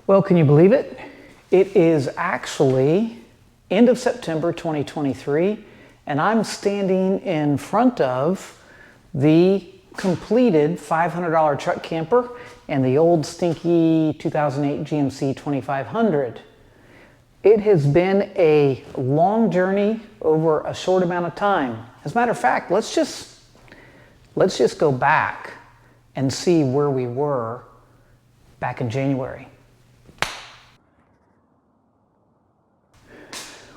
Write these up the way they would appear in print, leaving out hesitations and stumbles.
Well, can you believe it? It is actually end of September 2023, and I'm standing in front of the completed $500 truck camper and the old stinky 2008 GMC 2500. It has been a long journey over a short amount of time. As a matter of fact, let's just go back and see where we were back in January.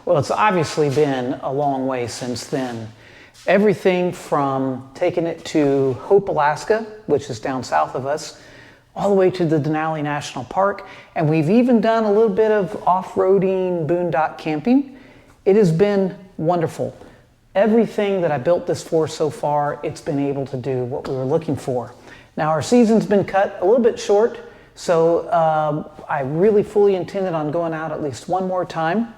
Well, it's obviously been a long way since then. Everything from taking it to Hope, Alaska, which is down south of us, all the way to the Denali National Park, and we've even done a little bit of off-roading boondock camping. It has been wonderful. Everything that I built this for so far, it's been able to do what we were looking for. Now, our season's been cut a little bit short, so I really fully intended on going out at least one more time,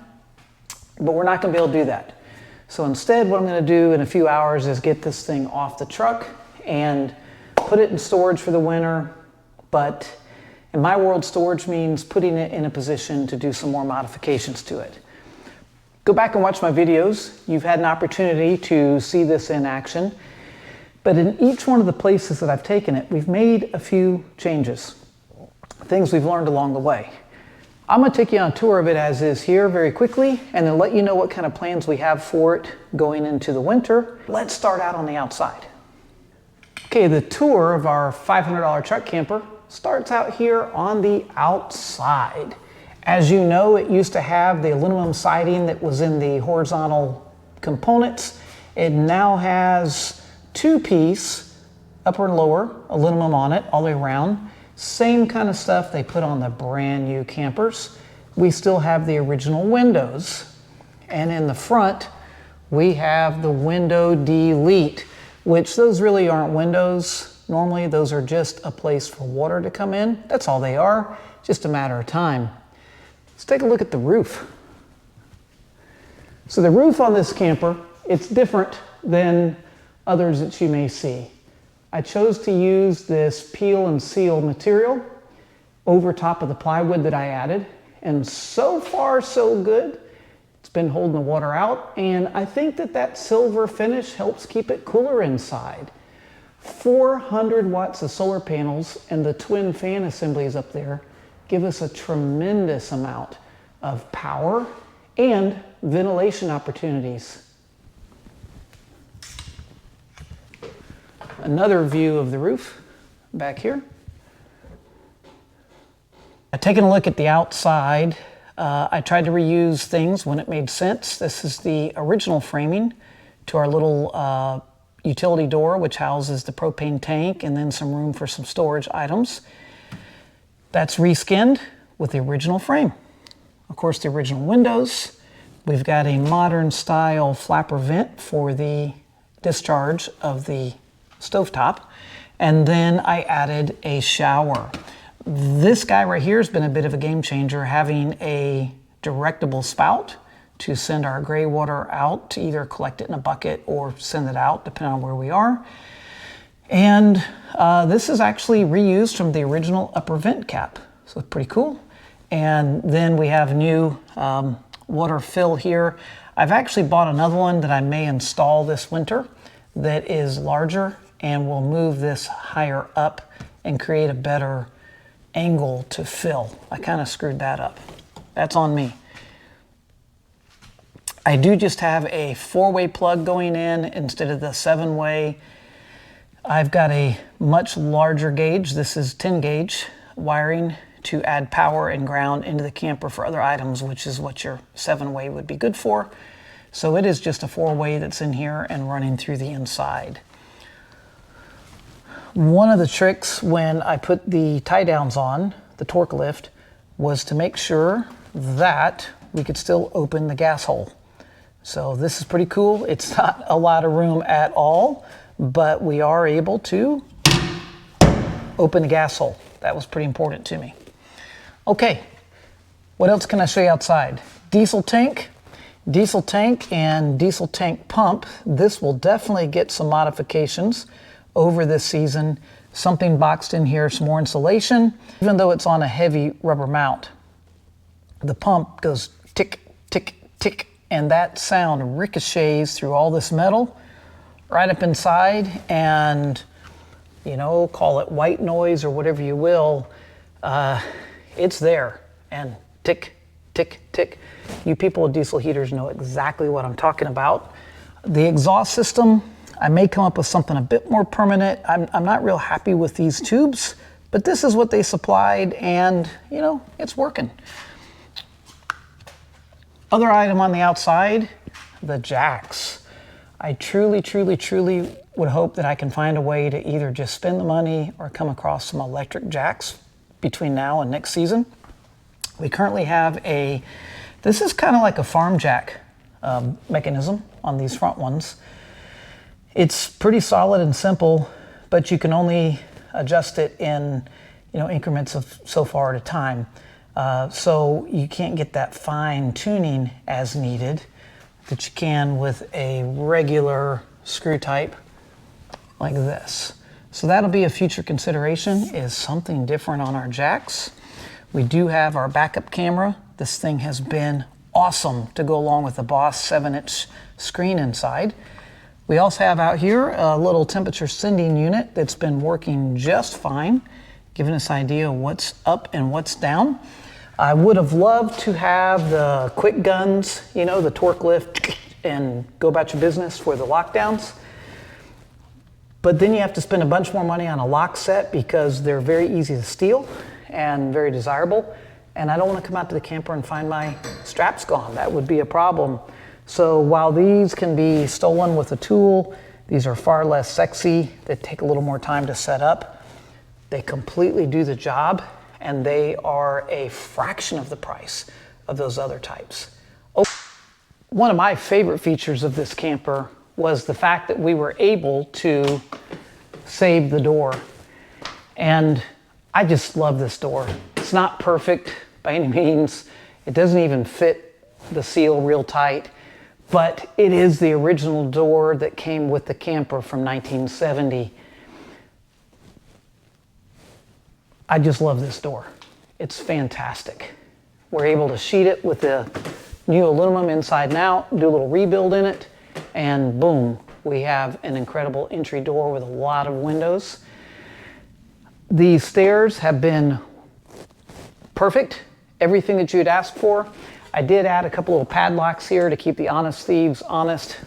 but we're not going to be able to do that. So instead, what I'm going to do in a few hours is get this thing off the truck and put it in storage for the winter. But in my world, storage means putting it in a position to do some more modifications to it. Go back and watch my videos. You've had an opportunity to see this in action. But in each one of the places that I've taken it, we've made a few changes, things we've learned along the way. I'm going to take you on a tour of it as is here very quickly, and then let you know what kind of plans we have for it going into the winter. Let's start out on the outside. Okay, the tour of our $500 truck camper starts out here on the outside. As you know, it used to have the aluminum siding that was in the horizontal components. It now has two-piece, upper and lower, aluminum on it all the way around. Same kind of stuff they put on the brand new campers. We still have the original windows. And in the front, we have the window delete, which those really aren't windows. Normally, those are just a place for water to come in. That's all they are, just a matter of time. Let's take a look at the roof. So the roof on this camper, it's different than others that you may see. I chose to use this peel and seal material over top of the plywood that I added, and so far so good. It's been holding the water out, and I think that silver finish helps keep it cooler inside. 400 watts of solar panels and the twin fan assemblies up there give us a tremendous amount of power and ventilation opportunities. Another view of the roof back here. Taking a look at the outside, I tried to reuse things when it made sense. This is the original framing to our little utility door, which houses the propane tank and then some room for some storage items. That's reskinned with the original frame. Of course, the original windows. We've got a modern style flapper vent for the discharge of the stovetop, and then I added a shower. This guy right here has been a bit of a game changer, having a directable spout to send our gray water out, to either collect it in a bucket or send it out, depending on where we are. And this is actually reused from the original upper vent cap, so it's pretty cool. And then we have new water fill here. I've actually bought another one that I may install this winter that is larger, and we'll move this higher up and create a better angle to fill. I kind of screwed that up. That's on me. I do just have a 4-way plug going in instead of the 7-way. I've got a much larger gauge. This is 10 gauge wiring to add power and ground into the camper for other items, which is what your 7-way would be good for. So it is just a 4-way that's in here and running through the inside. One of the tricks when I put the tie downs on, the torque lift, was to make sure that we could still open the gas hole. So this is pretty cool. It's not a lot of room at all, but we are able to open the gas hole. That was pretty important to me. Okay, what else can I show you outside? Diesel tank and diesel tank pump. This will definitely get some modifications over this season. something boxed in here, some more insulation. Even though it's on a heavy rubber mount, the pump goes tick, tick, tick, and that sound ricochets through all this metal right up inside, and you know, call it white noise or whatever you will, it's there, and tick, tick, tick. You people with diesel heaters know exactly what I'm talking about. The exhaust system, I may come up with something a bit more permanent. I'm not real happy with these tubes, but this is what they supplied, and you know, it's working. Other item on the outside, the jacks. I truly, truly, truly would hope that I can find a way to either just spend the money or come across some electric jacks between now and next season. We currently have this is kind of like a farm jack mechanism on these front ones. It's pretty solid and simple, but you can only adjust it in, you know, increments of so far at a time. So you can't get that fine tuning as needed that you can with a regular screw type like this. So that'll be a future consideration, is something different on our jacks. We do have our backup camera. This thing has been awesome to go along with the Boss 7-inch screen inside. We also have out here a little temperature sending unit that's been working just fine, giving us an idea of what's up and what's down. I would have loved to have the quick guns, you know, the torque lift and go about your business for the lockdowns. But then you have to spend a bunch more money on a lock set because they're very easy to steal and very desirable. And I don't want to come out to the camper and find my straps gone. That would be a problem. So while these can be stolen with a tool, these are far less sexy. They take a little more time to set up. They completely do the job, and they are a fraction of the price of those other types. Oh, one of my favorite features of this camper was the fact that we were able to save the door. And I just love this door. It's not perfect by any means. It doesn't even fit the seal real tight, but it is the original door that came with the camper from 1970. I just love this door. It's fantastic. We're able to sheet it with the new aluminum inside and out, do a little rebuild in it, and boom, we have an incredible entry door with a lot of windows. The stairs have been perfect, everything that you'd ask for. I did add a couple little padlocks here to keep the honest thieves honest.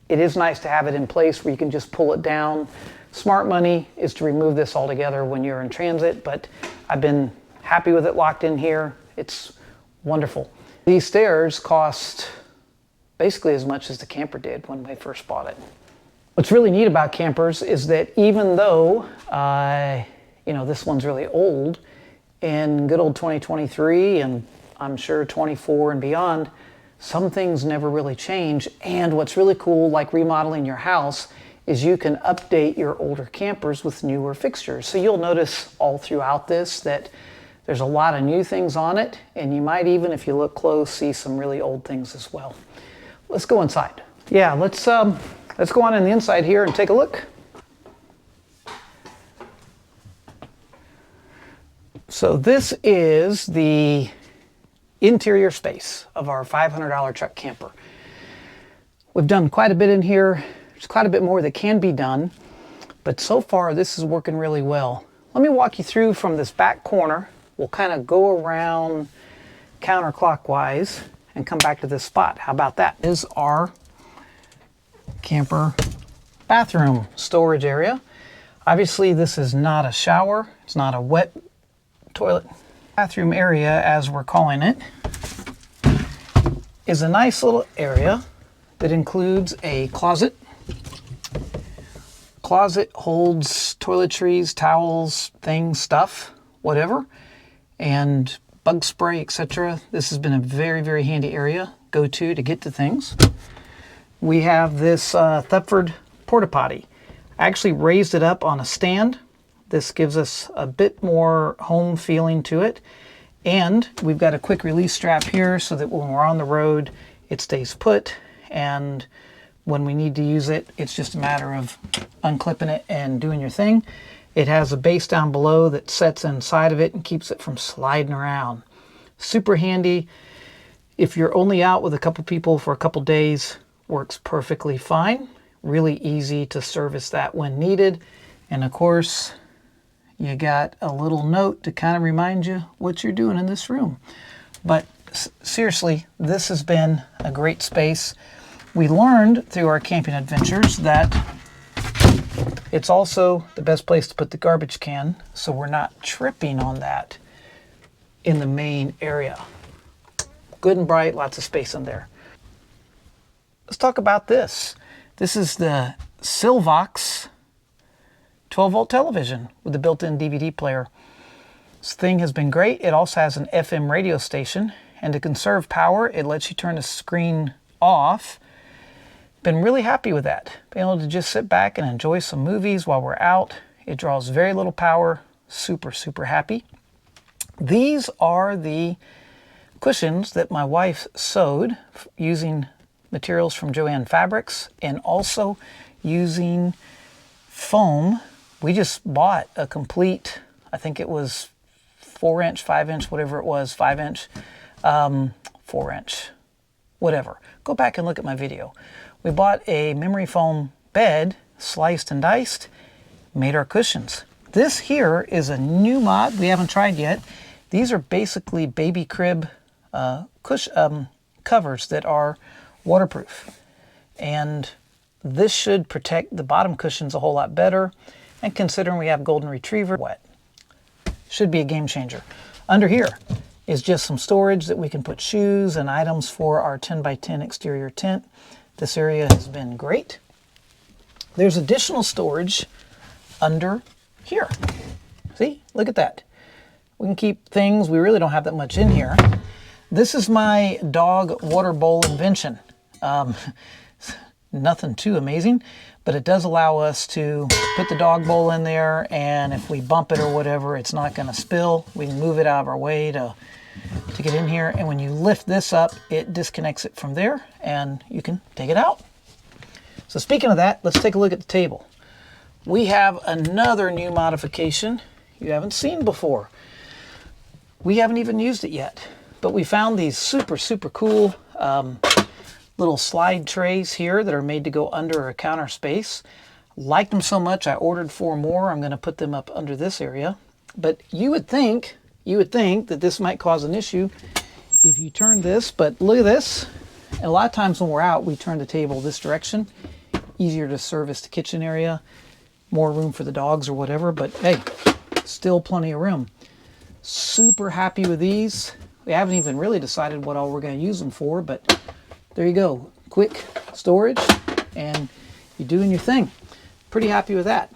It is nice to have it in place where you can just pull it down. Smart money is to remove this altogether when you're in transit, but I've been happy with it locked in here. It's wonderful. These stairs cost basically as much as the camper did when we first bought it. What's really neat about campers is that even though, you know, this one's really old, in good old 2023 and I'm sure 24 and beyond, some things never really change. And what's really cool, like remodeling your house, is you can update your older campers with newer fixtures. So you'll notice all throughout this that there's a lot of new things on it, and you might even, if you look close, see some really old things as well. Let's go inside. Yeah, let's go on in the inside here and take a look. So this is the interior space of our $500 truck camper. We've done quite a bit in here. There's quite a bit more that can be done, but so far this is working really well. Let me walk you through from this back corner. We'll kind of go around counterclockwise and come back to this spot. How about that? This is our camper bathroom storage area. Obviously this is not a shower. It's not a wet toilet. Bathroom area, as we're calling it, is a nice little area that includes a closet. Closet holds toiletries, towels, things, stuff, whatever, and bug spray, etc. This has been a very, very handy area to get to things. We have this Thetford porta potty. I actually raised it up on a stand. This gives us a bit more home feeling to it. And we've got a quick release strap here so that when we're on the road, it stays put. And when we need to use it, it's just a matter of unclipping it and doing your thing. It has a base down below that sets inside of it and keeps it from sliding around. Super handy. If you're only out with a couple people for a couple days, works perfectly fine. Really easy to service that when needed. And of course, you got a little note to kind of remind you what you're doing in this room. But seriously, this has been a great space. We learned through our camping adventures that it's also the best place to put the garbage can, so we're not tripping on that in the main area. Good and bright, lots of space in there. Let's talk about this. This is the Silvox 12-volt television with the built-in DVD player. This thing has been great. It also has an FM radio station, and to conserve power, it lets you turn the screen off. Been really happy with that. Being able to just sit back and enjoy some movies while we're out. It draws very little power. Super, super happy. These are the cushions that my wife sewed using materials from Joann Fabrics and also using foam. We just bought a complete, I think it was 4-inch, 5-inch, whatever it was, 5-inch, 4-inch, whatever. Go back and look at my video. We bought a memory foam bed, sliced and diced, made our cushions. This here is a new mod we haven't tried yet. These are basically baby crib covers that are waterproof. And this should protect the bottom cushions a whole lot better. And considering we have golden retriever wet, should be a game changer. Under here is just some storage that we can put shoes and items for our 10x10 exterior tent. This area has been great. There's additional storage under here. See, look at that. We can keep things. We really don't have that much in here. This is my dog water bowl invention. Nothing too amazing, but it does allow us to put the dog bowl in there, and if we bump it or whatever, it's not going to spill. We can move it out of our way to get in here, and when you lift this up, it disconnects it from there, and you can take it out. So speaking of that, let's take a look at the table. We have another new modification you haven't seen before. We haven't even used it yet, but we found these super, super cool little slide trays here that are made to go under a counter space. Liked them so much I ordered 4 more. I'm going to put them up under this area. But you would think that this might cause an issue if you turn this, but look at this. And a lot of times when we're out, we turn the table this direction. Easier to service the kitchen area, more room for the dogs or whatever, but hey, still plenty of room. Super happy with these. We haven't even really decided what all we're going to use them for, but there you go. Quick storage, and you're doing your thing. Pretty happy with that.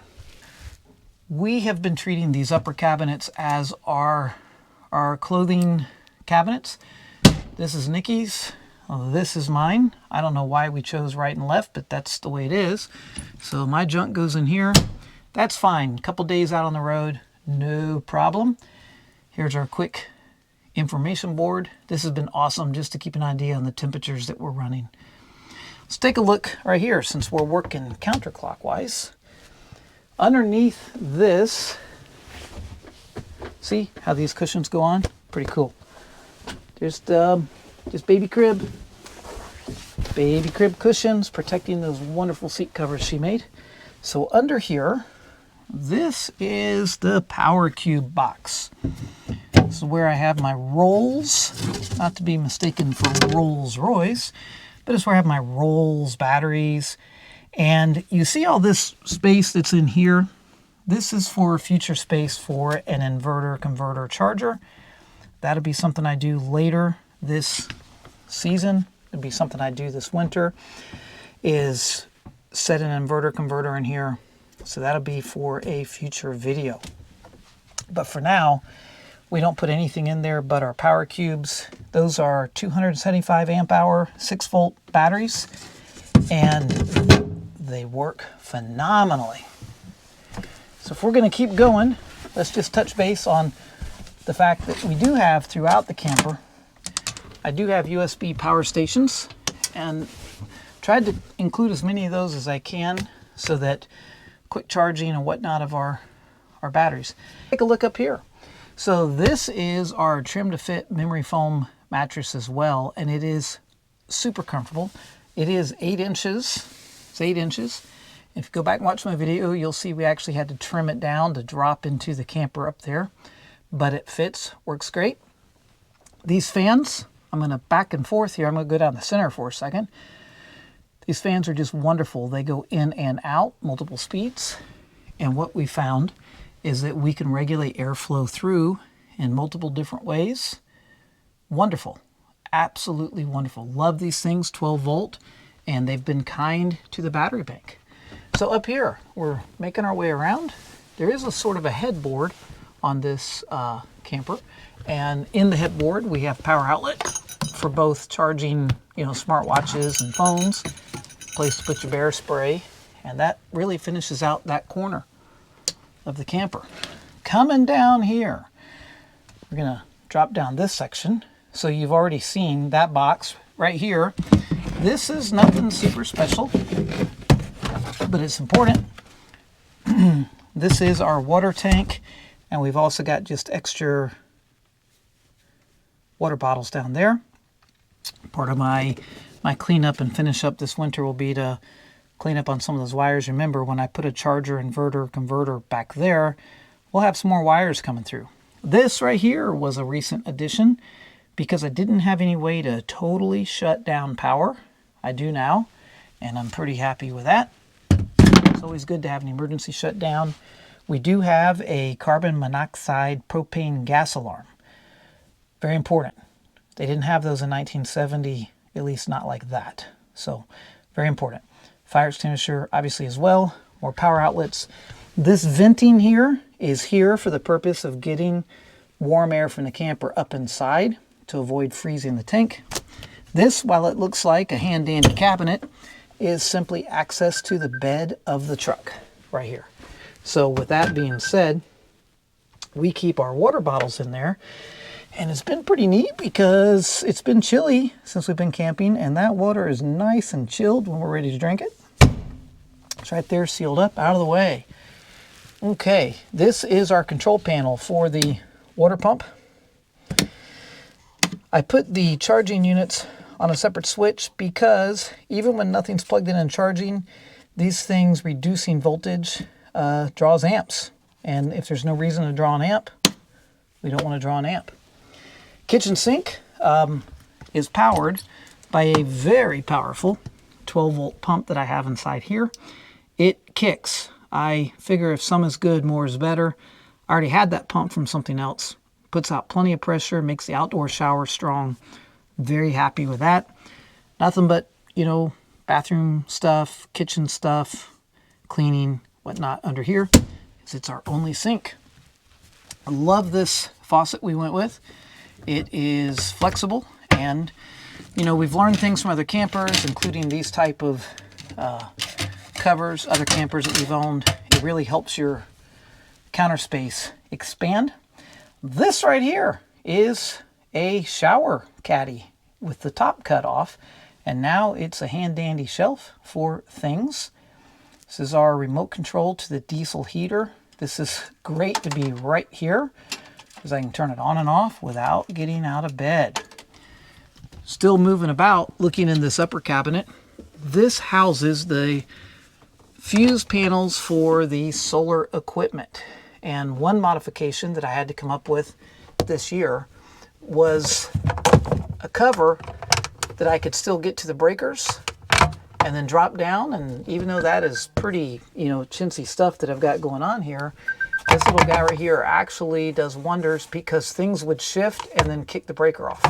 We have been treating these upper cabinets as our clothing cabinets. This is Nikki's. This is mine. I don't know why we chose right and left, but that's the way it is. So my junk goes in here. That's fine. A couple days out on the road, no problem. Here's our quick information board. This has been awesome just to keep an idea on the temperatures that we're running. Let's take a look right here since we're working counterclockwise. Underneath this, see how these cushions go on? Pretty cool. Just baby crib cushions protecting those wonderful seat covers she made. So under here, this is the Power Cube box. This is where I have my Rolls, not to be mistaken for Rolls Royce, but it's where I have my Rolls batteries. And you see all this space that's in here? This is for future space for an inverter, converter, charger. That'll be something I do later this season. It'll be something I do this winter, is set an inverter, converter in here. So that'll be for a future video. But for now, we don't put anything in there but our Power Cubes. Those are 275 amp hour, 6-volt batteries, and they work phenomenally. So if we're going to keep going, let's just touch base on the fact that we do have throughout the camper, I do have USB power stations, and tried to include as many of those as I can so that quick charging and whatnot of our our batteries. Take a look up here. So this is our trim to fit memory foam mattress as well, and it is super comfortable. It is 8 inches. It's 8 inches. If you go back and watch my video, you'll see we actually had to trim it down to drop into the camper up there, but it fits, works great. These fans, I'm going to back and forth here. I'm going to go down the center for a second. These fans are just wonderful. They go in and out, multiple speeds. And what we found is that we can regulate airflow through in multiple different ways. Wonderful. Absolutely wonderful. Love these things, 12 volt, and they've been kind to the battery bank. So up here, we're making our way around. There is a sort of a headboard on this camper, and in the headboard we have power outlet for both charging, smartwatches and phones, place to put your bear spray, and that really finishes out that corner of the camper. Coming down here, we're gonna drop down this section. So you've already seen that box right here. This is nothing super special, but it's important. This is our water tank, and we've also got just extra water bottles down there. Part of my cleanup and finish up this winter will be to clean up on some of those wires. Remember, when I put a charger, inverter, converter back there, we'll have some more wires coming through. This right here was a recent addition because I didn't have any way to totally shut down power. I do now, and I'm pretty happy with that. It's always good to have an emergency shutdown. We do have a carbon monoxide propane gas alarm. Very important. They didn't have those in 1970, at least not like that. So, very important. Fire extinguisher, obviously, as well. More power outlets. This venting here is here for the purpose of getting warm air from the camper up inside to avoid freezing the tank. This, while it looks like a hand-dandy cabinet, is simply access to the bed of the truck right here. So with that being said, we keep our water bottles in there, and it's been pretty neat because it's been chilly since we've been camping, and that water is nice and chilled when we're ready to drink it. It's right there, sealed up, out of the way. Okay, this is our control panel for the water pump. I put the charging units on a separate switch because even when nothing's plugged in and charging, these things reducing voltage draws amps. And if there's no reason to draw an amp, we don't want to draw an amp. Kitchen sink is powered by a very powerful 12 volt pump that I have inside here. It kicks. I figure if some is good, more is better. I already had that pump from something else. Puts out plenty of pressure, makes the outdoor shower strong. Very happy with that. Nothing but, bathroom stuff, kitchen stuff, cleaning, whatnot under here. It's our only sink. I love this faucet we went with. It is flexible, and we've learned things from other campers, including these type of covers, other campers that we've owned. It really helps your counter space expand. This right here is a shower caddy with the top cut off, and now it's a hand dandy shelf for things. This is our remote control to the diesel heater. This is great to be right here because I can turn it on and off without getting out of bed. Still moving about, looking in this upper cabinet. This houses the fuse panels for the solar equipment. And one modification that I had to come up with this year was a cover that I could still get to the breakers and then drop down. And even though that is pretty, chintzy stuff that I've got going on here, this little guy right here actually does wonders because things would shift and then kick the breaker off.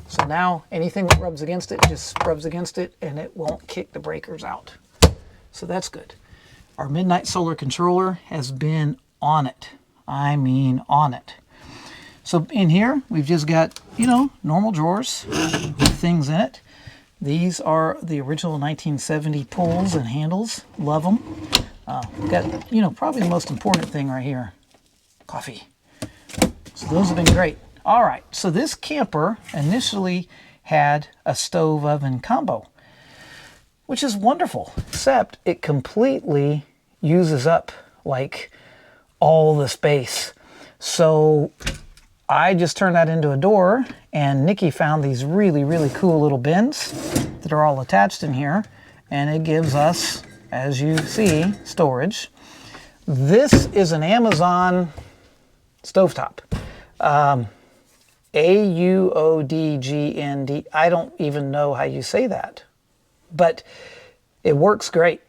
So now anything that rubs against it just rubs against it and it won't kick the breakers out. So that's good. Our Midnight Solar controller has been on it. I mean on it. So in here, we've just got, normal drawers with things in it. These are the original 1970 pulls and handles. Love them. Got, probably the most important thing right here. Coffee. So those have been great. All right, so this camper initially had a stove oven combo, which is wonderful, except it completely uses up like all the space. So I just turned that into a door, and Nikki found these really, really cool little bins that are all attached in here, and it gives us, as you see, storage. This is an Amazon stovetop. AUODGND. I don't even know how you say that, but it works great.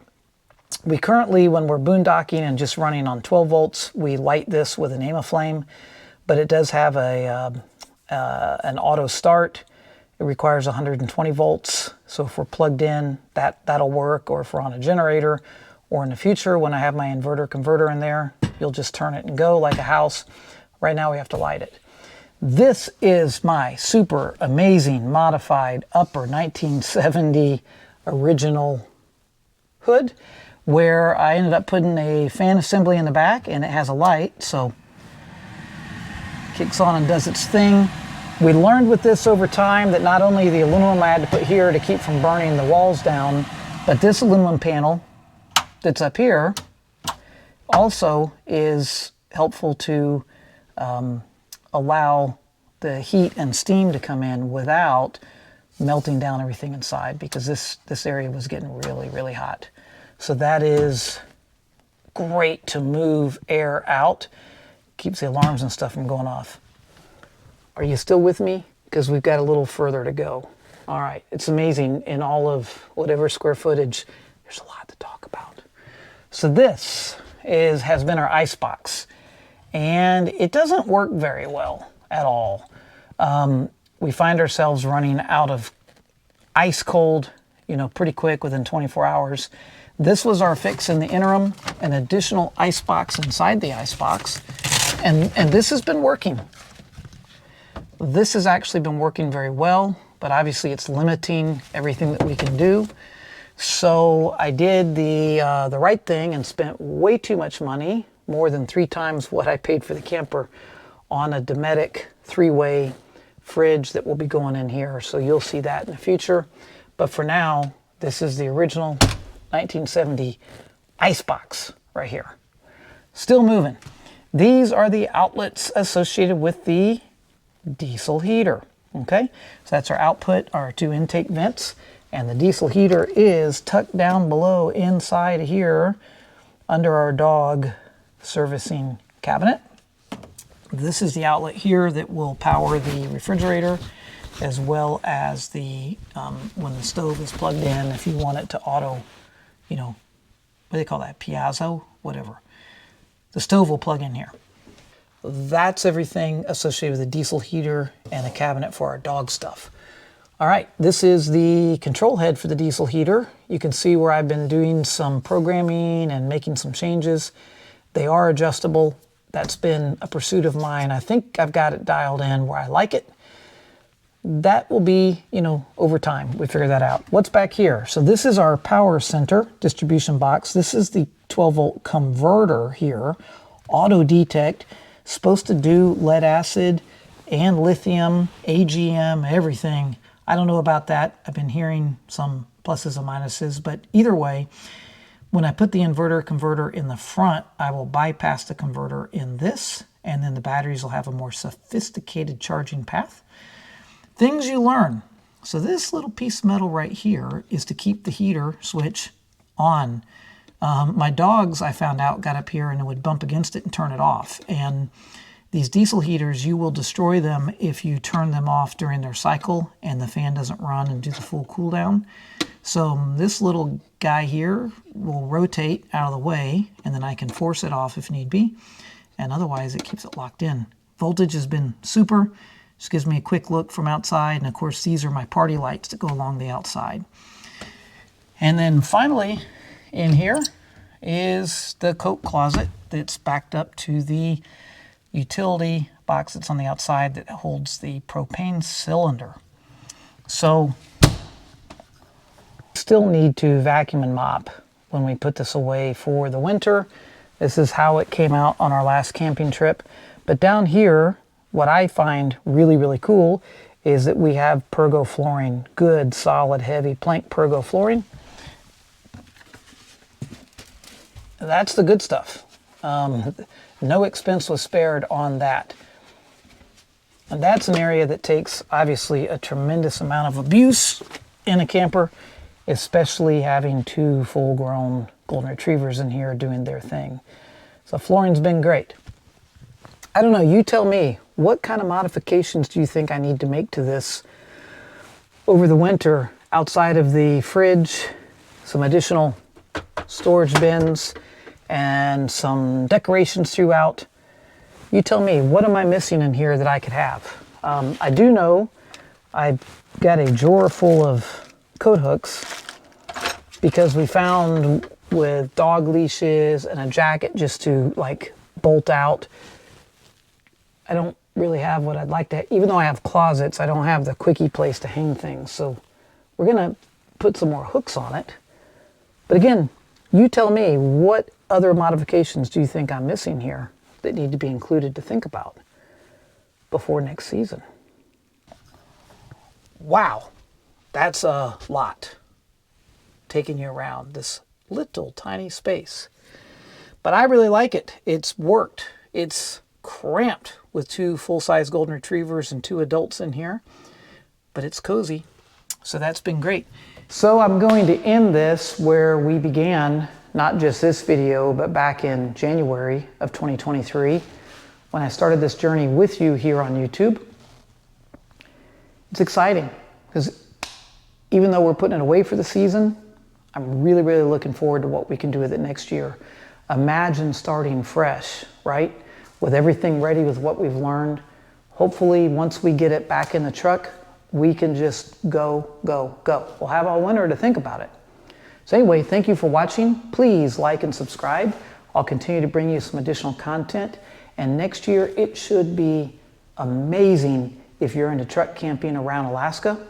We currently, when we're boondocking and just running on 12 volts, we light this with an AimaFlame, but it does have an auto start. It requires 120 volts. So if we're plugged in, that'll work. Or if we're on a generator, or in the future, when I have my inverter converter in there, you'll just turn it and go like a house. Right now we have to light it. This is my super amazing modified upper 1970 original hood, where I ended up putting a fan assembly in the back, and it has a light, so it kicks on and does its thing. We learned with this over time that not only the aluminum I had to put here to keep from burning the walls down, but this aluminum panel that's up here also is helpful to allow the heat and steam to come in without melting down everything inside, because this area was getting really, really hot. So that is great to move air out. Keeps the alarms and stuff from going off. Are you still with me? Because we've got a little further to go. All right, it's amazing. In all of whatever square footage, there's a lot to talk about. So this has been our ice box, and it doesn't work very well at all. We find ourselves running out of ice cold, pretty quick, within 24 hours. This was our fix in the interim, an additional ice box inside the ice box, and this has been working. This has actually been working very well, but obviously it's limiting everything that we can do. So I did the right thing and spent way too much money, more than 3 times what I paid for the camper, on a Dometic 3-way fridge that will be going in here. So you'll see that in the future. But for now, this is the original 1970 icebox right here. Still moving. These are the outlets associated with the diesel heater. Okay, so that's our output, our 2 intake vents, and the diesel heater is tucked down below inside here under our dog servicing cabinet. This is the outlet here that will power the refrigerator, as well as the when the stove is plugged in, if you want it to auto, what do they call that, piezo, whatever. The stove will plug in here. That's everything associated with the diesel heater and the cabinet for our dog stuff. All right, this is the control head for the diesel heater. You can see where I've been doing some programming and making some changes. They are adjustable. That's been a pursuit of mine. I think I've got it dialed in where I like it. That will be, over time, we figure that out. What's back here? So this is our power center distribution box. This is the 12-volt converter here, auto detect, supposed to do lead acid and lithium, AGM, everything. I don't know about that. I've been hearing some pluses and minuses, but either way, when I put the inverter converter in the front, I will bypass the converter in this, and then the batteries will have a more sophisticated charging path. Things you learn. So this little piece of metal right here is to keep the heater switch on. My dogs, I found out, got up here and it would bump against it and turn it off. And these diesel heaters, you will destroy them if you turn them off during their cycle and the fan doesn't run and do the full cool down. So this little guy here will rotate out of the way, and then I can force it off if need be, and otherwise it keeps it locked in. Voltage has been super. Just gives me a quick look from outside, and of course these are my party lights that go along the outside. And then finally in here is the coat closet that's backed up to the utility box that's on the outside that holds the propane cylinder. So still need to vacuum and mop when we put this away for the winter. This is how it came out on our last camping trip. But down here, what I find really, really cool is that we have pergo flooring, good, solid, heavy plank pergo flooring. That's the good stuff. No expense was spared on that. And that's an area that takes, obviously, a tremendous amount of abuse in a camper, especially having 2 full-grown golden retrievers in here doing their thing. So flooring's been great. I don't know, you tell me, what kind of modifications do you think I need to make to this over the winter outside of the fridge, some additional storage bins, and some decorations throughout? You tell me, what am I missing in here that I could have? I do know I got a drawer full of coat hooks because we found with dog leashes and a jacket just to like bolt out. I don't really have what I'd like to, even though I have closets, I don't have the quickie place to hang things. So we're gonna put some more hooks on it. But again, you tell me, what other modifications do you think I'm missing here that need to be included to think about before next season? Wow, that's a lot, taking you around this little tiny space. But I really like it. It's worked. It's cramped with 2 full-size golden retrievers and 2 adults in here, but it's cozy. So that's been great. So I'm going to end this where we began, not just this video, but back in January of 2023, when I started this journey with you here on YouTube. It's exciting because even though we're putting it away for the season, I'm really, really looking forward to what we can do with it next year. Imagine starting fresh, right? With everything ready with what we've learned. Hopefully, once we get it back in the truck, we can just go, go, go. We'll have all winter to think about it. So anyway, thank you for watching. Please like and subscribe. I'll continue to bring you some additional content. And next year, it should be amazing if you're into truck camping around Alaska.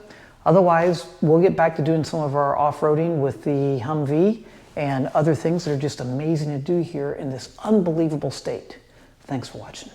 Otherwise, we'll get back to doing some of our off-roading with the Humvee and other things that are just amazing to do here in this unbelievable state. Thanks for watching.